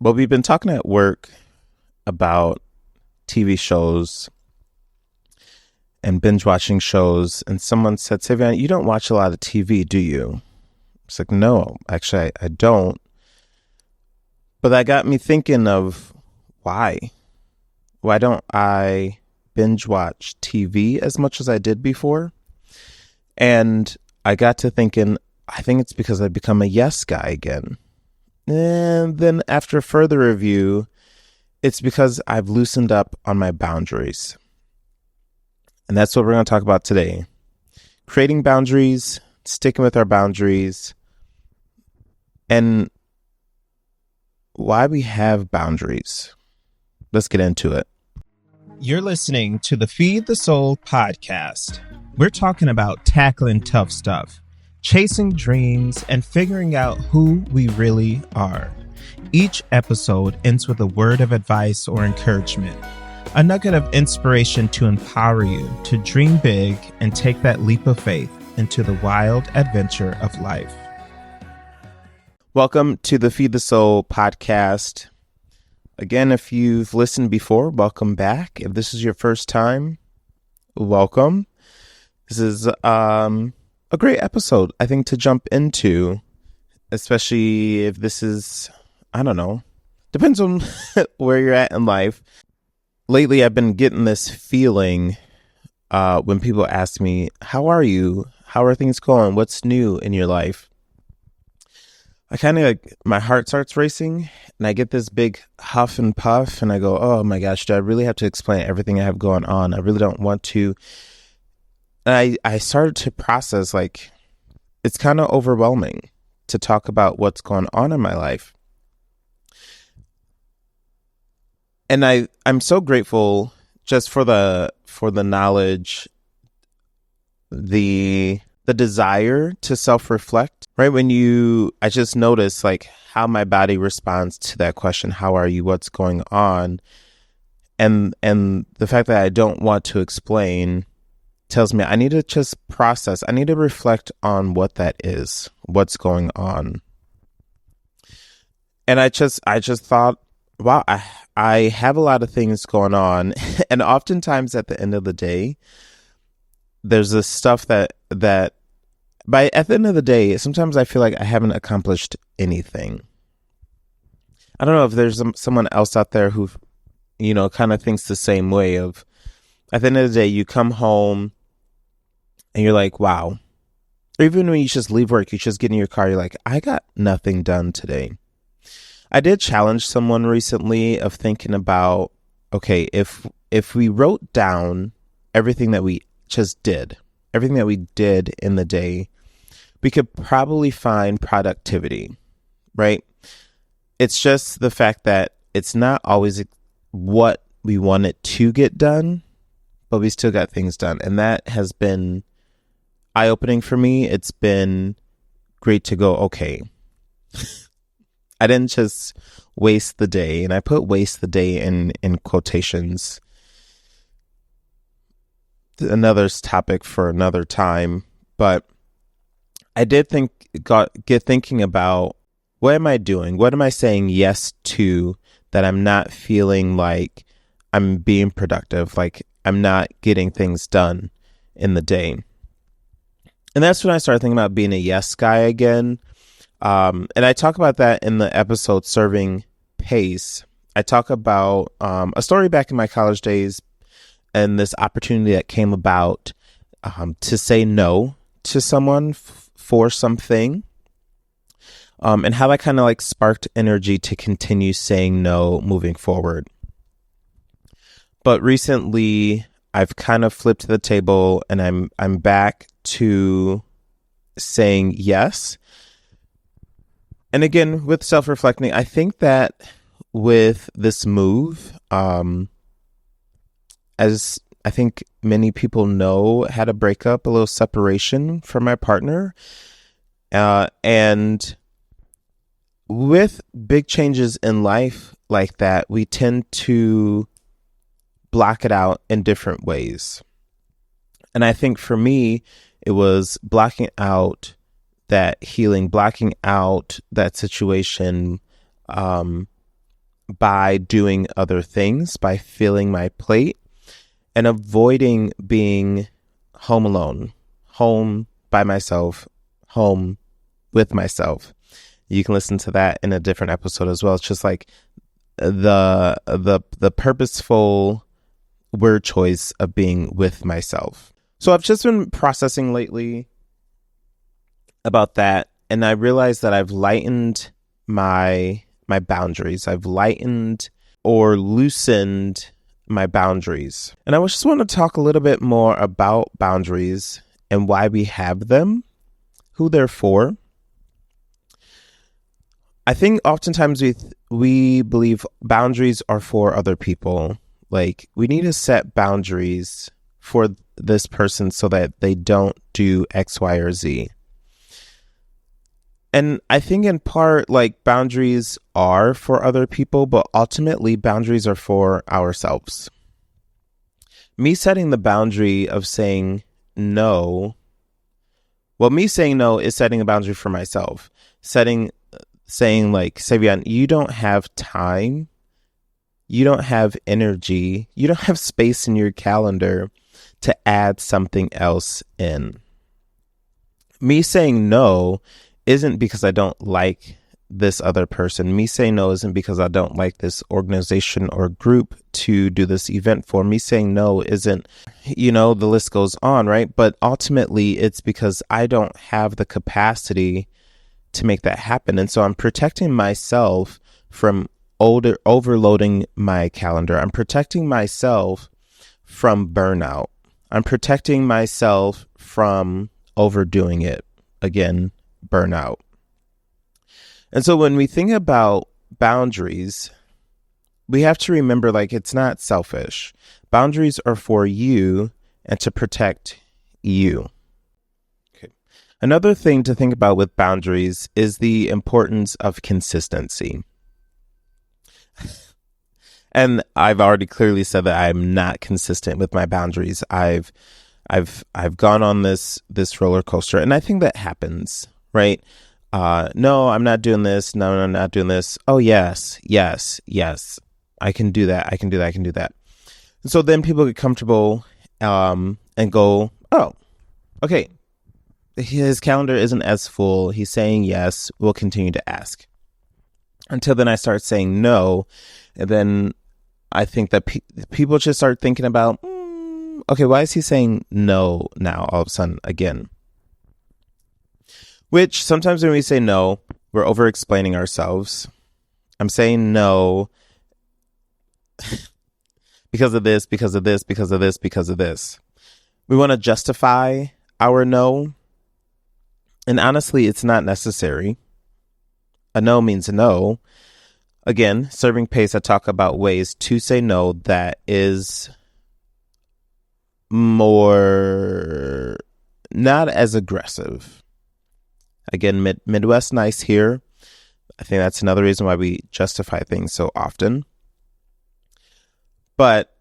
Well, we've been talking at work about TV shows and binge watching shows, and someone said, Savion, you don't watch a lot of TV, do you? It's like, no, actually, I don't. But that got me thinking of why. Why don't I binge watch TV as much as I did before? And I got to thinking, I think it's because I've become a yes guy again. And then after further review, it's because I've loosened up on my boundaries. And that's what we're going to talk about today. Creating boundaries, sticking with our boundaries, and why we have boundaries. Let's get into it. You're listening to the Feed the Soul podcast. We're talking about tackling tough stuff, chasing dreams, and figuring out who we really are. Each episode ends with a word of advice or encouragement, a nugget of inspiration to empower you to dream big and take that leap of faith into the wild adventure of life. Welcome to the Feed the Soul podcast. Again, if you've listened before, welcome back. If this is your first time, welcome. This is a great episode, I think, to jump into, especially if this is, I don't know, depends on where you're at in life. Lately, I've been getting this feeling when people ask me, how are you? How are things going? What's new in your life? I kind of, my heart starts racing and I get this big huff and puff and I go, oh my gosh, do I really have to explain everything I have going on? I really don't want to. And I started to process, like, it's kind of overwhelming to talk about what's going on in my life. And I'm so grateful just for the knowledge, the desire to self-reflect, right? I just notice like how my body responds to that question, how are you? What's going on? And the fact that I don't want to explain tells me I need to just process. I need to reflect on what that is, what's going on. And I just thought, wow, I have a lot of things going on. And oftentimes at the end of the day, there's this stuff that at the end of the day, sometimes I feel like I haven't accomplished anything. I don't know if there's someone else out there who, kind of thinks the same way of, at the end of the day, you come home and you're like, wow. Or even when you just leave work, you just get in your car, you're like, I got nothing done today. I did challenge someone recently of thinking about, okay, if we wrote down everything that we just did, everything that we did in the day, we could probably find productivity, right? It's just the fact that it's not always what we wanted to get done, but we still got things done. And that has been eye-opening for me. It's been great to go, okay, I didn't just waste the day. And I put waste the day in quotations. Another topic for another time, but I did get thinking about, what am I doing? What am I saying yes to that I'm not feeling like I'm being productive, like I'm not getting things done in the day? And that's when I started thinking about being a yes guy again. And I talk about that in the episode Serving Pace. I talk about a story back in my college days and this opportunity that came about to say no to someone for something, and how that kind of like sparked energy to continue saying no moving forward. But recently, I've kind of flipped the table and I'm back to saying yes. And again, with self-reflecting, I think that with this move, as I think many people know, had a breakup, a little separation from my partner. And with big changes in life like that, we tend to block it out in different ways. And I think for me, it was blocking out that healing, blocking out that situation, by doing other things, by filling my plate, and avoiding being home alone, home by myself, home with myself. You can listen to that in a different episode as well. It's just like the purposeful word choice of being with myself. So I've just been processing lately about that, and I realized that I've lightened my boundaries. I've lightened or loosened my boundaries. And I just want to talk a little bit more about boundaries and why we have them, who they're for. I think oftentimes we believe boundaries are for other people. Like, we need to set boundaries for this person so that they don't do X, Y, or Z. And I think in part, like, boundaries are for other people, but ultimately boundaries are for ourselves. Me setting the boundary of saying no, me saying no is setting a boundary for myself. Saying like, Savian, you don't have time, you don't have energy, you don't have space in your calendar to add something else in. Me saying no isn't because I don't like this other person. Me saying no isn't because I don't like this organization or group to do this event for. Me saying no isn't, the list goes on, right? But ultimately, it's because I don't have the capacity to make that happen. And so I'm protecting myself from overloading my calendar. I'm protecting myself from burnout. I'm protecting myself from overdoing it. Again, burnout. And so when we think about boundaries, we have to remember, like, it's not selfish. Boundaries are for you and to protect you. Okay. Another thing to think about with boundaries is the importance of consistency. And I've already clearly said that I'm not consistent with my boundaries. I've gone on this roller coaster, and I think that happens, right? No, I'm not doing this. No, I'm not doing this. Oh, yes. I can do that. I can do that. And so then people get comfortable and go, oh, okay. His calendar isn't as full. He's saying yes. We'll continue to ask. Until then I start saying no. And then I think that people just start thinking about, okay, why is he saying no now all of a sudden again? Which sometimes when we say no, we're over-explaining ourselves. I'm saying no because of this, because of this, because of this, because of this. We want to justify our no. And honestly, it's not necessary. A no means no. Again, Serving Pace, I talk about ways to say no that is more not as aggressive. Again, Midwest nice here. I think that's another reason why we justify things so often. But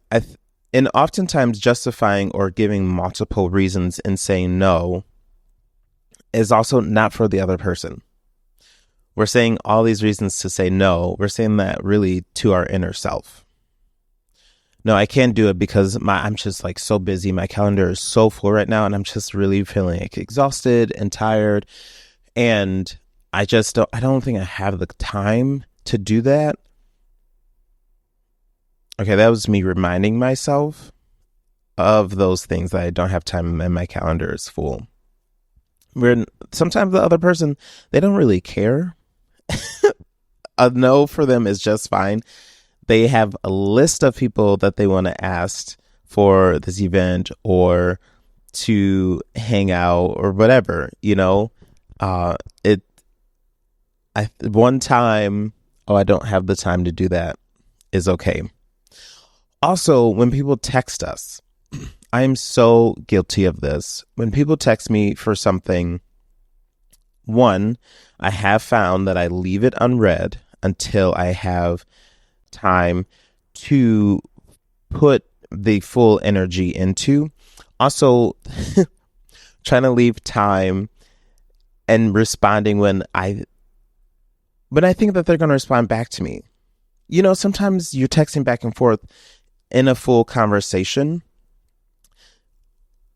in oftentimes justifying or giving multiple reasons and saying no is also not for the other person. We're saying all these reasons to say no. We're saying that really to our inner self. No, I can't do it because I'm just like so busy. My calendar is so full right now, and I'm just really feeling like exhausted and tired. And I don't think I have the time to do that. Okay, that was me reminding myself of those things that I don't have time and my calendar is full. Sometimes the other person, they don't really care. A no for them is just fine. They have a list of people that they want to ask for this event or to hang out or whatever, one time, I don't have the time to do that is okay. Also, when people text us, I am so guilty of this. When people text me for something, one, I have found that I leave it unread until I have time to put the full energy into. Also, trying to leave time and responding when I think that they're going to respond back to me. sometimes you're texting back and forth in a full conversation.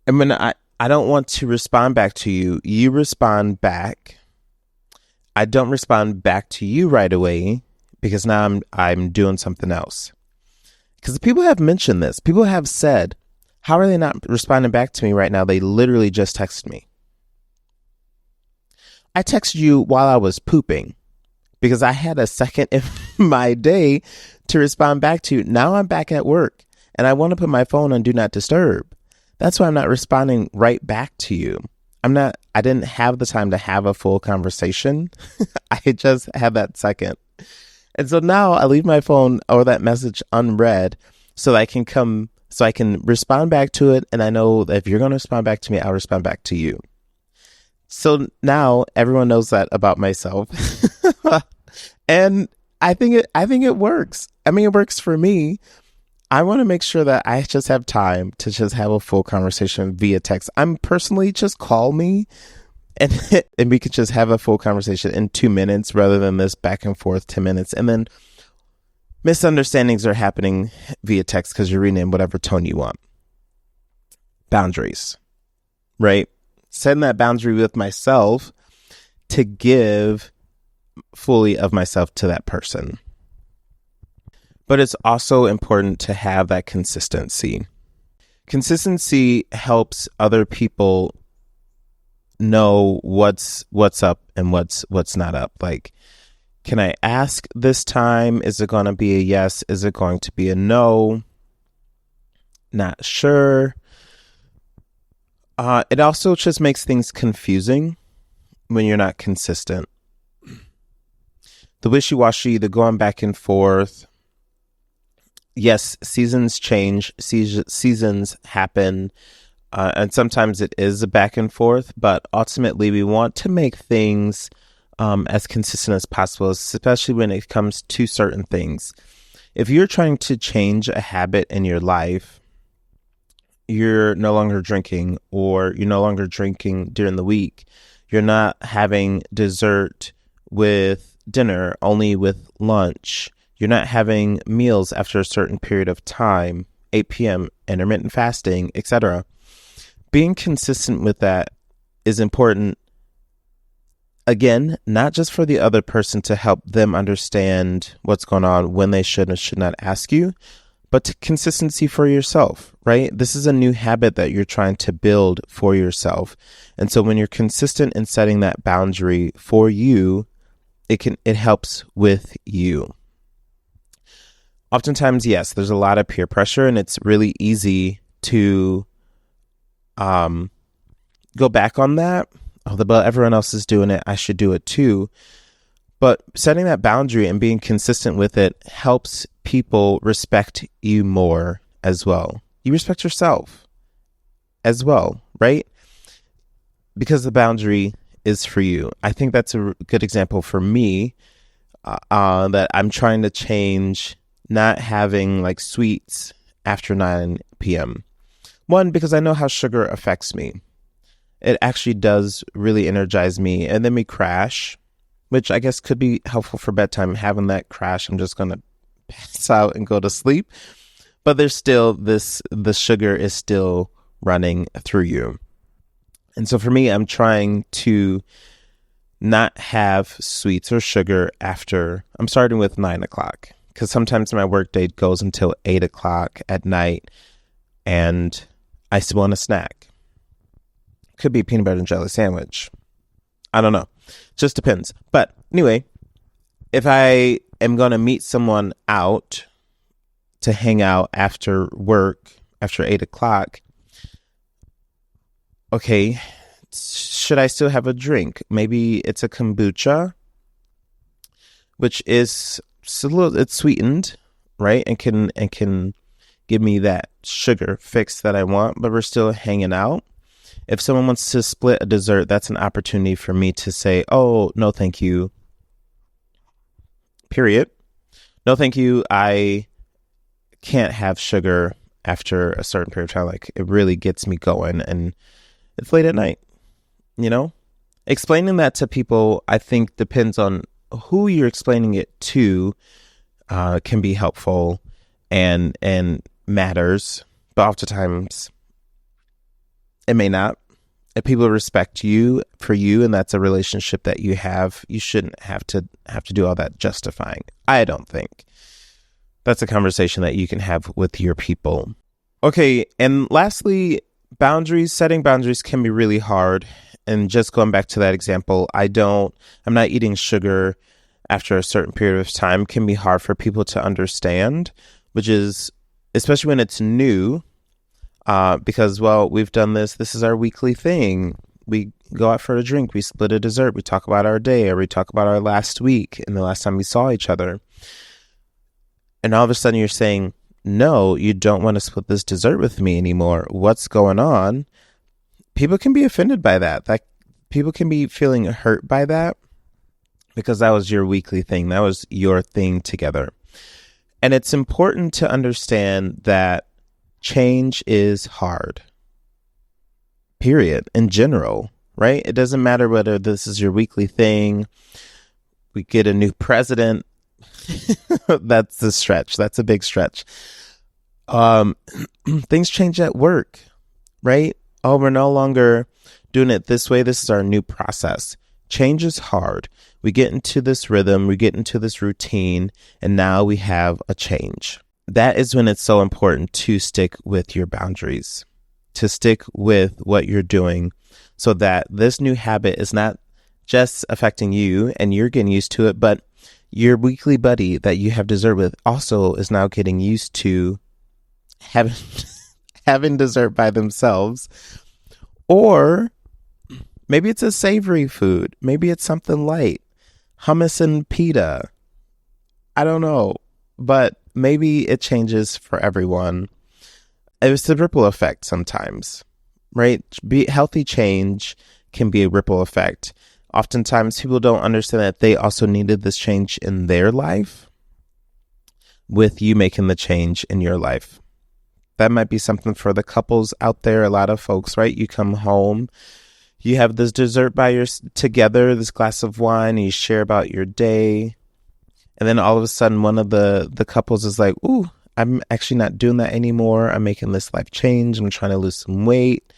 And when I don't want to respond back to you, you respond back. I don't respond back to you right away because now I'm doing something else. Because people have mentioned this. People have said, how are they not responding back to me right now? They literally just texted me. I texted you while I was pooping because I had a second in my day to respond back to you. Now I'm back at work and I want to put my phone on Do Not Disturb. That's why I'm not responding right back to you. I didn't have the time to have a full conversation. I just had that second. And so now I leave my phone or that message unread so that I can respond back to it. And I know that if you're going to respond back to me, I'll respond back to you. So now everyone knows that about myself. And I think it works. I mean, it works for me. I want to make sure that I just have time to just have a full conversation via text. I'm personally just call me and and we could just have a full conversation in 2 minutes rather than this back and forth 10 minutes. And then misunderstandings are happening via text because you're reading in whatever tone you want. Boundaries, right? Setting that boundary with myself to give fully of myself to that person. But it's also important to have that consistency. Consistency helps other people know what's up and what's not up. Like, can I ask this time? Is it going to be a yes? Is it going to be a no? Not sure. It also just makes things confusing when you're not consistent. The wishy-washy, the going back and forth. Yes, seasons change, seasons happen, and sometimes it is a back and forth, but ultimately we want to make things as consistent as possible, especially when it comes to certain things. If you're trying to change a habit in your life, you're no longer drinking, or you're no longer drinking during the week, you're not having dessert with dinner, only with lunch, you're not having meals after a certain period of time, 8 p.m., intermittent fasting, etc. Being consistent with that is important. Again, not just for the other person to help them understand what's going on, when they should and should not ask you, but to consistency for yourself, right? This is a new habit that you're trying to build for yourself. And so when you're consistent in setting that boundary for you, it helps with you. Oftentimes, yes, there's a lot of peer pressure, and it's really easy to go back on that. Oh, but everyone else is doing it, I should do it too. But setting that boundary and being consistent with it helps people respect you more as well. You respect yourself as well, right? Because the boundary is for you. I think that's a good example for me, that I'm trying to change not having like sweets after 9 p.m. One, because I know how sugar affects me. It actually does really energize me. And then we crash, which I guess could be helpful for bedtime. Having that crash, I'm just going to pass out and go to sleep. But there's still the sugar is still running through you. And so for me, I'm trying to not have sweets or sugar after, I'm starting with 9 o'clock. Because sometimes my work day goes until 8 o'clock at night and I still want a snack. Could be a peanut butter and jelly sandwich. I don't know. Just depends. But anyway, if I am going to meet someone out to hang out after work, after 8 o'clock, okay, should I still have a drink? Maybe it's a kombucha, which is it's sweetened, right? And can give me that sugar fix that I want, but we're still hanging out. If someone wants to split a dessert, that's an opportunity for me to say, oh, no, thank you. Period. No, thank you. I can't have sugar after a certain period of time. Like, it really gets me going, and it's late at night, Explaining that to people, I think, depends on who you're explaining it to. can be helpful and matters, but oftentimes it may not. If people respect you for you, and that's a relationship that you have, you shouldn't have to do all that justifying. I don't think. That's a conversation that you can have with your people. Okay, and lastly, setting boundaries can be really hard. And just going back to that example, I'm not eating sugar after a certain period of time can be hard for people to understand, which is, especially when it's new, because, well, we've done this is our weekly thing. We go out for a drink, we split a dessert, we talk about our day, or we talk about our last week and the last time we saw each other. And all of a sudden you're saying, no, you don't want to split this dessert with me anymore. What's going on? People can be offended by that. People can be feeling hurt by that because that was your weekly thing. That was your thing together. And it's important to understand that change is hard, period, in general, right? It doesn't matter whether this is your weekly thing. We get a new president. That's a stretch. That's a big stretch. Things change at work, right? Oh, we're no longer doing it this way. This is our new process. Change is hard. We get into this rhythm, we get into this routine, and now we have a change. That is when it's so important to stick with your boundaries, to stick with what you're doing so that this new habit is not just affecting you and you're getting used to it, but your weekly buddy that you have dessert with also is now getting used to having dessert by themselves. Or maybe it's a savory food. Maybe it's something light. Hummus and pita. I don't know. But maybe it changes for everyone. It's a ripple effect sometimes, right? Healthy change can be a ripple effect. Oftentimes people don't understand that they also needed this change in their life with you making the change in your life. That might be something for the couples out there. A lot of folks, right? You come home, you have this dessert together, this glass of wine, and you share about your day. And then all of a sudden, one of the couples is like, ooh, I'm actually not doing that anymore. I'm making this life change. I'm trying to lose some weight.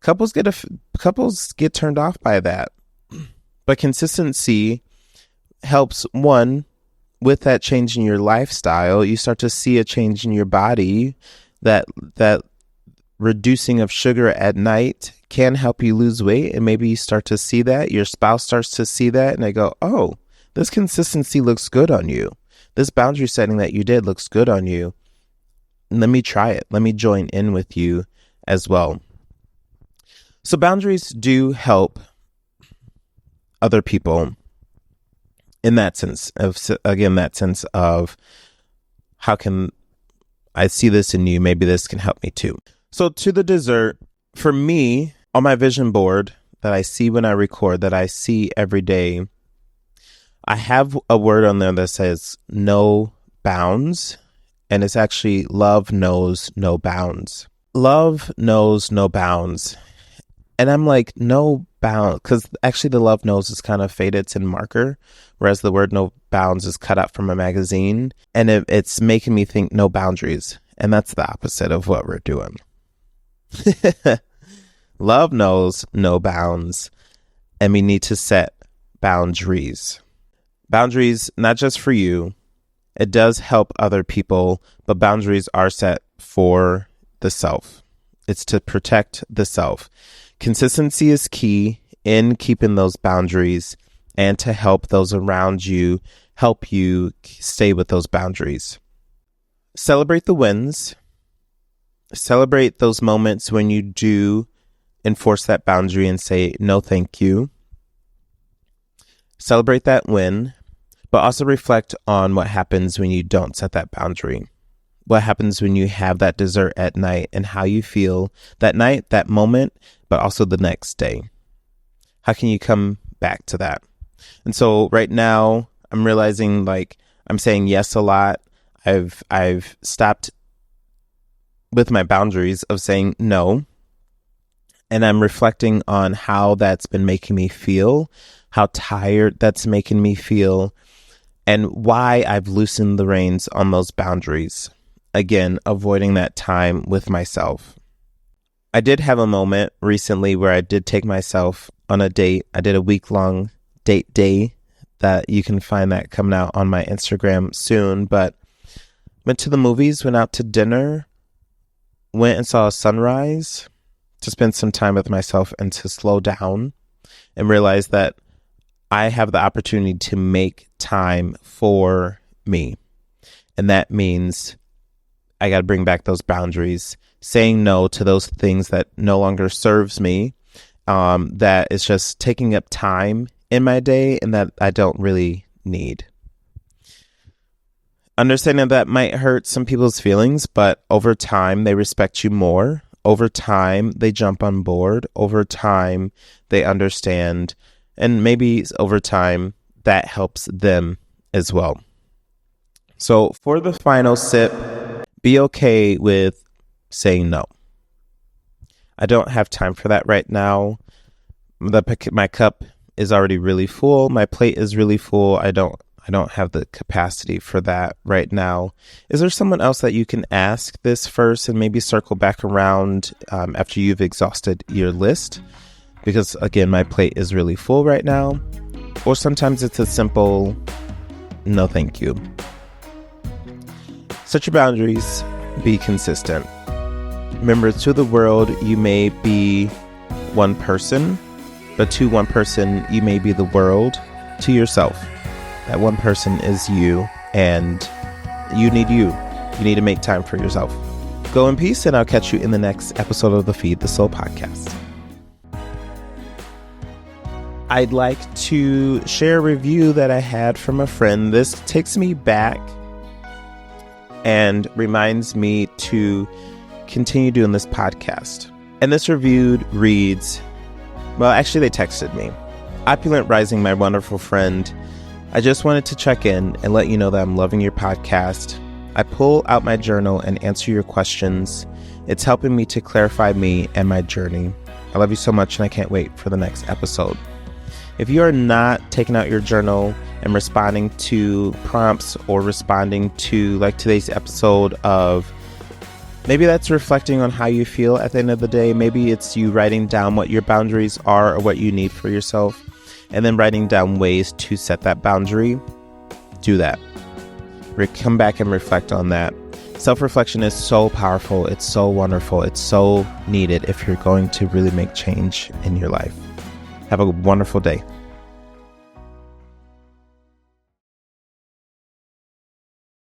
Couples get turned off by that. But consistency helps, one, with that change in your lifestyle. You start to see a change in your body. That reducing of sugar at night can help you lose weight. And maybe you start to see that. Your spouse starts to see that. And they go, oh, this consistency looks good on you. This boundary setting that you did looks good on you. Let me try it. Let me join in with you as well. So boundaries do help other people in that sense of how can I see this in you? Maybe this can help me too. So to the dessert, for me, on my vision board that I see when I record, that I see every day, I have a word on there that says no bounds, and it's actually love knows no bounds. Love knows no bounds. And I'm like, no bounds, because actually the love knows is kind of faded. It's in marker, whereas the word no bounds is cut out from a magazine. And it's making me think no boundaries. And that's the opposite of what we're doing. Love knows no bounds, and we need to set boundaries. Boundaries, not just for you. It does help other people, but boundaries are set for the self. It's to protect the self. Consistency is key in keeping those boundaries and to help those around you help you stay with those boundaries. Celebrate the wins. Celebrate those moments when you do enforce that boundary and say, no, thank you. Celebrate that win, but also reflect on what happens when you don't set that boundary. What happens when you have that dessert at night and how you feel that night, that moment, but also the next day. How can you come back to that? And so right now I'm realizing like I'm saying yes a lot. I've stopped with my boundaries of saying no. And I'm reflecting on how that's been making me feel, how tired that's making me feel. and why I've loosened the reins on those boundaries. Again, avoiding that time with myself. I did have a moment recently where I did take myself on a date. I did a week-long date day that you can find that coming out on my Instagram soon, but went to the movies, went out to dinner, went and saw a sunrise to spend some time with myself and to slow down and realize that I have the opportunity to make time for me. And that means I got to bring back those boundaries, saying no to those things that no longer serves me, that is just taking up time in my day and that I don't really need. Understanding that might hurt some people's feelings, but over time, they respect you more. Over time, they jump on board. Over time, they understand. And maybe over time, that helps them as well. So for the final sip, be okay with saying no. I don't have time for that right now. My cup is already really full. My plate is really full. I don't have the capacity for that right now. Is there someone else that you can ask this first and maybe circle back around after you've exhausted your list? Because again, my plate is really full right now. Or sometimes it's a simple, no thank you. Set your boundaries, be consistent. Remember, to the world, you may be one person, but to one person, you may be the world. To yourself, that one person is you, and you need you. You need to make time for yourself. Go in peace, and I'll catch you in the next episode of the Feed the Soul podcast. I'd like to share a review that I had from a friend. This takes me back and reminds me to continue doing this podcast. And this review reads, well, actually they texted me. Opulent Rising, my wonderful friend. I just wanted to check in and let you know that I'm loving your podcast. I pull out my journal and answer your questions. It's helping me to clarify me and my journey. I love you so much and I can't wait for the next episode. If you are not taking out your journal and responding to prompts or responding to like today's episode of maybe that's reflecting on how you feel at the end of the day. Maybe it's you writing down what your boundaries are or what you need for yourself and then writing down ways to set that boundary. Do that. Come back and reflect on that. Self-reflection is so powerful. It's so wonderful. It's so needed if you're going to really make change in your life. Have a wonderful day.